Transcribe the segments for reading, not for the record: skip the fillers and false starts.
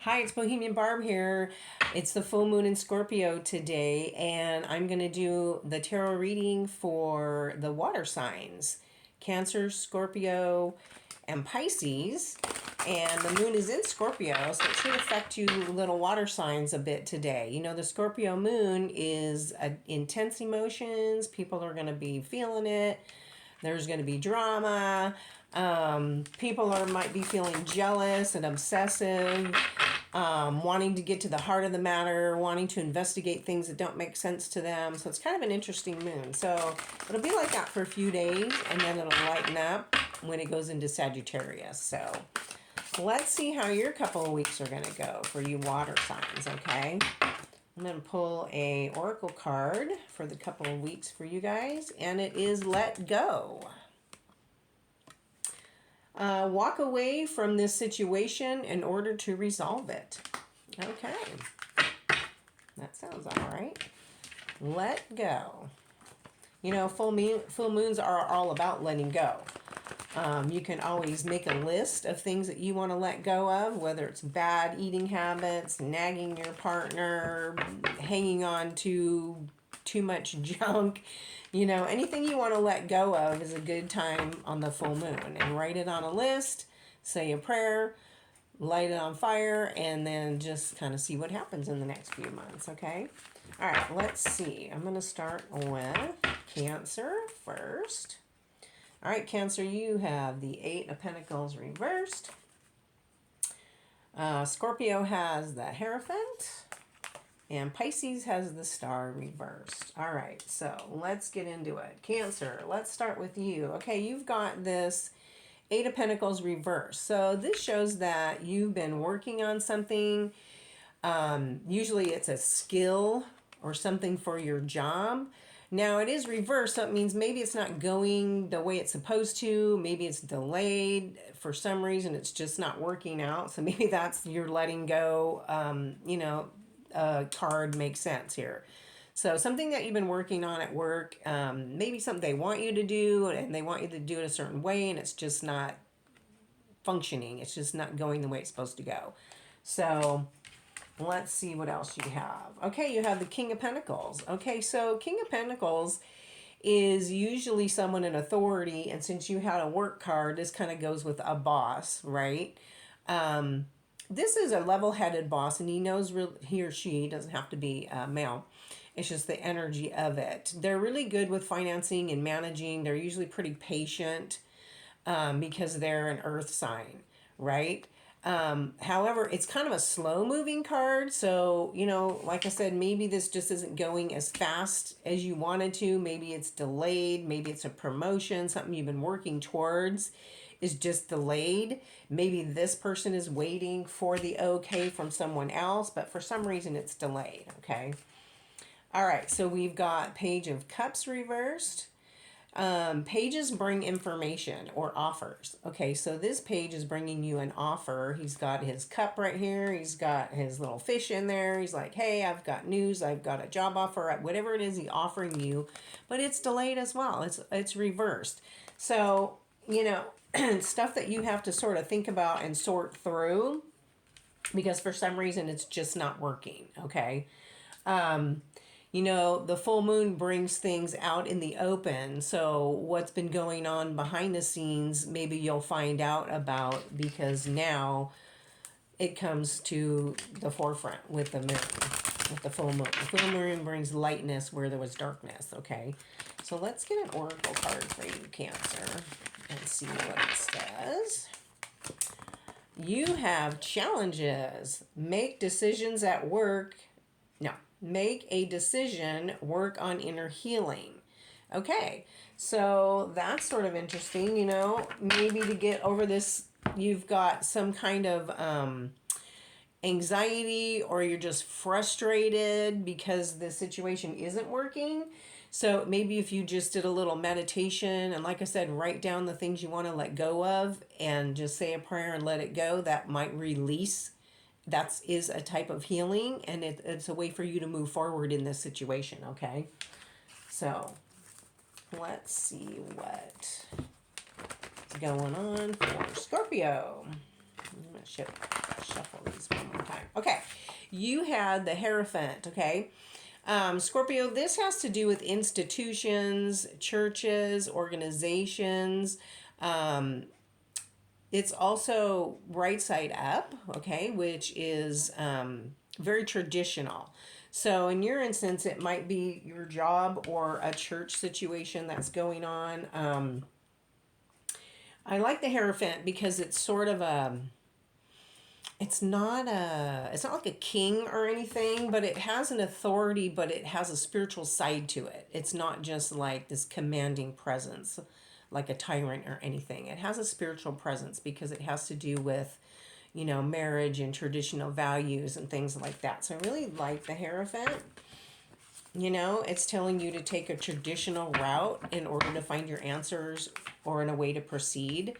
Hi, it's Bohemian Barb here. It's the full moon in Scorpio today, and I'm going to do the tarot reading for the water signs Cancer, Scorpio, and Pisces. And the moon is in Scorpio, so it should affect you little water signs a bit today. You know, the Scorpio moon is intense emotions, people are going to be feeling it. There's going to be drama. People might be feeling jealous and obsessive, wanting to get to the heart of the matter, wanting to investigate things that don't make sense to them. So it's kind of an interesting moon. So it'll be like that for a few days, and then it'll lighten up when it goes into Sagittarius. So let's see how your couple of weeks are going to go for you water signs, okay? I'm going to pull a oracle card for the couple of weeks for you guys, and it is Let Go. Walk away from this situation in order to resolve it. Okay. That sounds all right. Let go. You know, full moons are all about letting go. You can always make a list of things that you want to let go of, whether it's bad eating habits, nagging your partner, hanging on to too much junk. You know, anything you want to let go of is a good time on the full moon. And write it on a list, say a prayer, light it on fire, and then just kind of see what happens in the next few months, okay? All right, let's see. I'm going to start with Cancer first. All right, Cancer, you have the Eight of Pentacles reversed. Scorpio has the Hierophant. And Pisces has the Star reversed. All right, so let's get into it. Cancer, let's start with you. Okay, you've got this Eight of Pentacles reversed. So this shows that you've been working on something. Usually it's a skill or something for your job. Now it is reversed, so it means maybe it's not going the way it's supposed to. Maybe it's delayed for some reason. It's just not working out. So maybe that's you're letting go, card makes sense here. So something that you've been working on at work, maybe something they want you to do and they want you to do it a certain way and it's just not functioning. It's just not going the way it's supposed to go. So let's see what else you have. Okay, you have the King of Pentacles. Okay, so King of Pentacles is usually someone in authority, and since you had a work card, this kind of goes with a boss, right? This is a level-headed boss, and he knows he or she doesn't have to be male. It's just the energy of it. They're really good with financing and managing. They're usually pretty patient because they're an earth sign, right? However, it's kind of a slow-moving card. So, you know, like I said, maybe this just isn't going as fast as you wanted to. Maybe it's delayed. Maybe it's a promotion, something you've been working towards is just delayed. Maybe this person is waiting for the okay from someone else, but for some reason it's delayed, okay? All right, so we've got Page of Cups reversed. Pages bring information or offers. Okay, so this page is bringing you an offer. He's got his cup right here. He's got his little fish in there. He's like, hey, I've got news. I've got a job offer. Whatever it is he's offering you, but it's delayed as well. It's reversed. So, you know, stuff that you have to sort of think about and sort through because for some reason it's just not working, okay? You know, the full moon brings things out in the open. So what's been going on behind the scenes, maybe you'll find out about because now it comes to the forefront with the moon, with the full moon. The full moon brings lightness where there was darkness, okay? So let's get an oracle card for you, Cancer, and see what it says. You have challenges. Make decisions at work. No. Make a decision, work on inner healing. Okay, so that's sort of interesting, you know, maybe to get over this, you've got some kind of anxiety or you're just frustrated because the situation isn't working. So maybe if you just did a little meditation and like I said, write down the things you want to let go of and just say a prayer and let it go, that might release. That is a type of healing, and it's a way for you to move forward in this situation, okay? So, let's see what's going on for Scorpio. I'm going Shuffle these one more time. Okay, you had the Hierophant, okay? Scorpio, this has to do with institutions, churches, organizations. Um, it's also right side up, okay, which is very traditional. So in your instance, it might be your job or a church situation that's going on. I like the Hierophant because it's sort of a, it's not like a king or anything, but it has an authority, but it has a spiritual side to it. It's not just like this commanding presence like a tyrant or anything. It has a spiritual presence because it has to do with, marriage and traditional values and things like that. So I really like the Hierophant. It's telling you to take a traditional route in order to find your answers or in a way to proceed.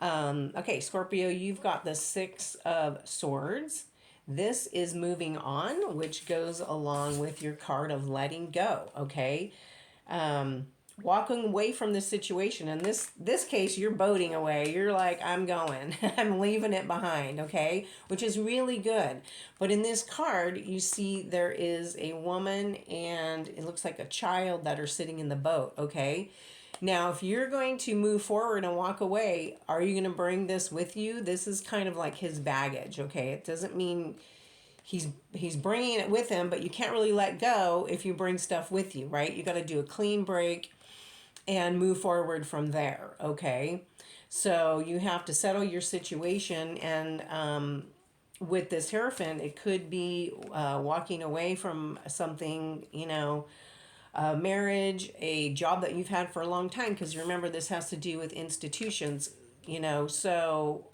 Okay, Scorpio, you've got the Six of Swords. This is moving on, which goes along with your card of letting go, okay? Walking away from the situation. In this case, you're boating away. You're like, I'm going. I'm leaving it behind, okay? Which is really good. But in this card, you see there is a woman and it looks like a child that are sitting in the boat, okay? Now, if you're going to move forward and walk away, are you going to bring this with you? This is kind of like his baggage, okay? It doesn't mean he's bringing it with him, but you can't really let go if you bring stuff with you, right? You got to do a clean break and move forward from there, okay? So you have to settle your situation, and with this Hierophant, it could be walking away from something, a marriage, a job that you've had for a long time, because remember, this has to do with institutions, so,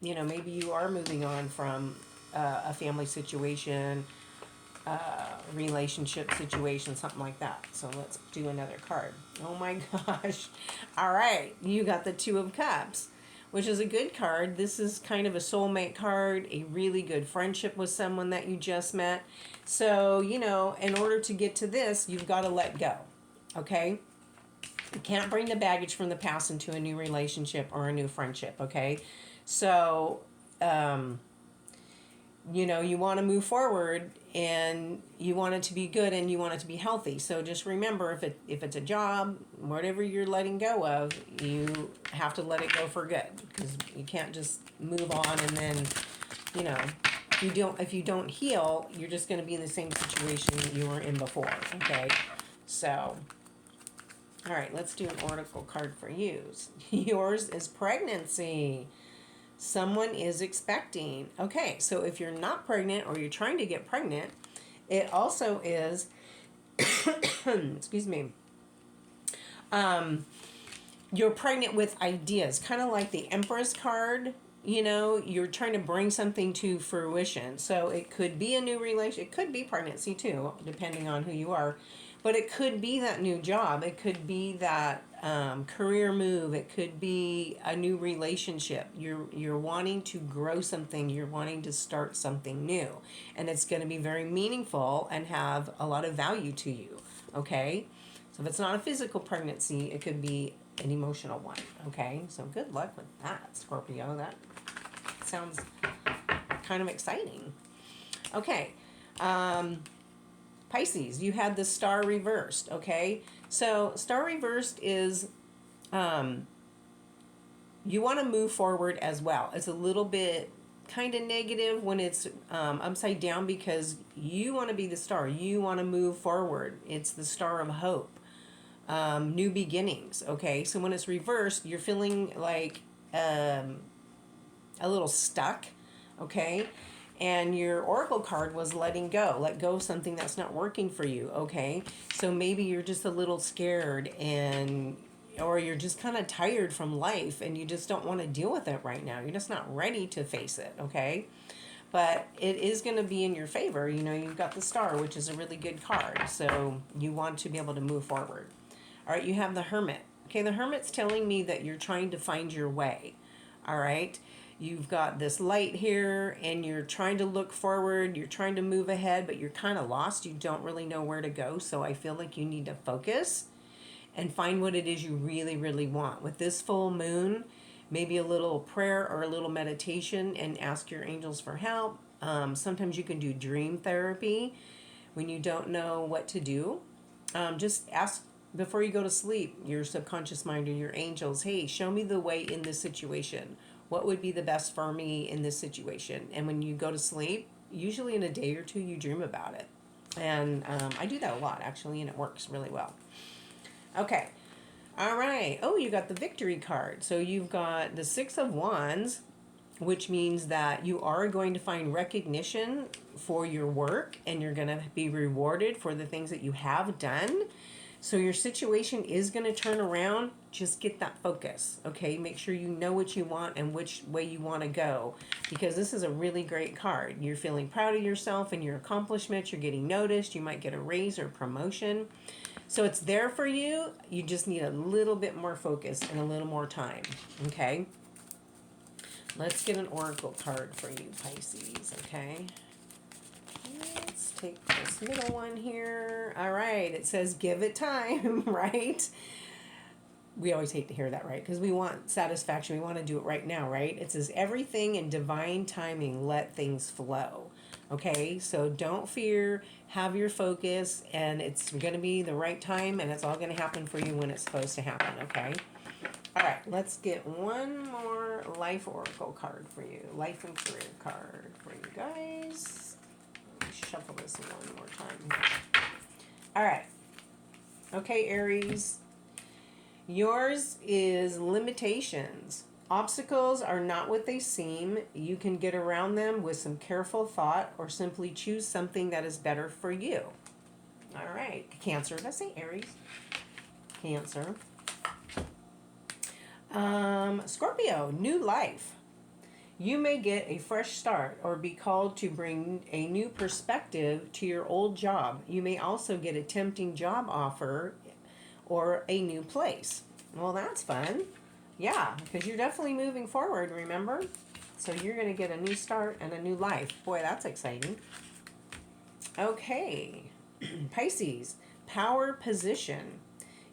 maybe you are moving on from a family situation, relationship situation, something like that. So let's do another card. Oh my gosh. All right. You got the Two of Cups, which is a good card. This is kind of a soulmate card, a really good friendship with someone that you just met. So, in order to get to this, you've got to let go. Okay? You can't bring the baggage from the past into a new relationship or a new friendship. Okay? So, you want to move forward and you want it to be good and you want it to be healthy. So just remember, if it's a job, whatever you're letting go of, you have to let it go for good, because you can't just move on and then, if you don't heal, you're just going to be in the same situation you were in before. Okay, so all right, let's do an oracle card for you. Yours is pregnancy. Someone is expecting. Okay, so if you're not pregnant or you're trying to get pregnant, it also is, excuse me, you're pregnant with ideas, kind of like the Empress card. You're trying to bring something to fruition. So it could be a new relation. It could be pregnancy too, depending on who you are. But it could be that new job. It could be that career move. It could be a new relationship. You're wanting to grow something. You're wanting to start something new. And it's going to be very meaningful and have a lot of value to you. Okay? So if it's not a physical pregnancy, it could be an emotional one. Okay? So good luck with that, Scorpio. That sounds kind of exciting. Okay. Pisces, you had the Star reversed, okay? So Star reversed is you want to move forward as well. It's a little bit kind of negative when it's upside down, because you want to be the star. You want to move forward. It's the Star of Hope. New beginnings, okay? So when it's reversed, you're feeling like a little stuck, okay? And your oracle card was letting go. Let go of something that's not working for you, okay? So maybe you're just a little scared, or you're just kind of tired from life and you just don't want to deal with it right now. You're just not ready to face it, okay? But it is going to be in your favor. You've got the Star, which is a really good card. So you want to be able to move forward. All right, you have the Hermit. Okay, the Hermit's telling me that you're trying to find your way. All right? You've got this light here and you're trying to look forward, you're trying to move ahead, but you're kind of lost. You don't really know where to go. So I feel like you need to focus and find what it is you really, really want. With this full moon, maybe a little prayer or a little meditation and ask your angels for help. Sometimes you can do dream therapy when you don't know what to do. Just ask before you go to sleep your subconscious mind or your angels, hey, show me the way in this situation. What would be the best for me in this situation? And when you go to sleep, usually in a day or two, you dream about it. And I do that a lot, actually, and it works really well. Okay. All right. Oh, you got the victory card. So you've got the Six of Wands, which means that you are going to find recognition for your work and you're going to be rewarded for the things that you have done. So your situation is going to turn around. Just get that focus, okay? Make sure you know what you want and which way you want to go, because this is a really great card. You're feeling proud of yourself and your accomplishments. You're getting noticed. You might get a raise or promotion. So it's there for you. You just need a little bit more focus and a little more time, okay? Let's get an oracle card for you, Pisces, okay? Let's take this middle one here. All right, it says give it time, right? We always hate to hear that, right? Because we want satisfaction. We want to do it right now, right? It says everything in divine timing, let things flow. Okay, so don't fear, have your focus, and it's going to be the right time, and it's all going to happen for you when it's supposed to happen, okay? All right, let's get one more life oracle card for you. Life and career card for you guys. Let me shuffle this one more time. All right. Okay, Aries. Yours is limitations. Obstacles are not what they seem. You can get around them with some careful thought or simply choose something that is better for you. All right. Cancer. Did I say Aries? Cancer. Scorpio, new life. You may get a fresh start or be called to bring a new perspective to your old job. You may also get a tempting job offer or a new place. Well, that's fun. Yeah, because you're definitely moving forward, remember? So you're going to get a new start and a new life. Boy, that's exciting. Okay, Pisces, power position.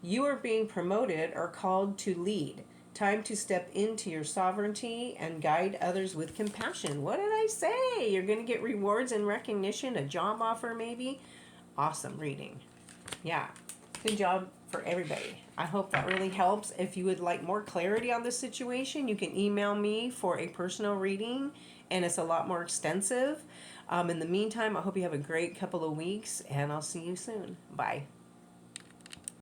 You are being promoted or called to lead. Time to step into your sovereignty and guide others with compassion. What did I say? You're going to get rewards and recognition, a job offer maybe. Awesome reading. Yeah, good job for everybody. I hope that really helps. If you would like more clarity on this situation, you can email me for a personal reading, and it's a lot more extensive. In the meantime, I hope you have a great couple of weeks, and I'll see you soon. Bye.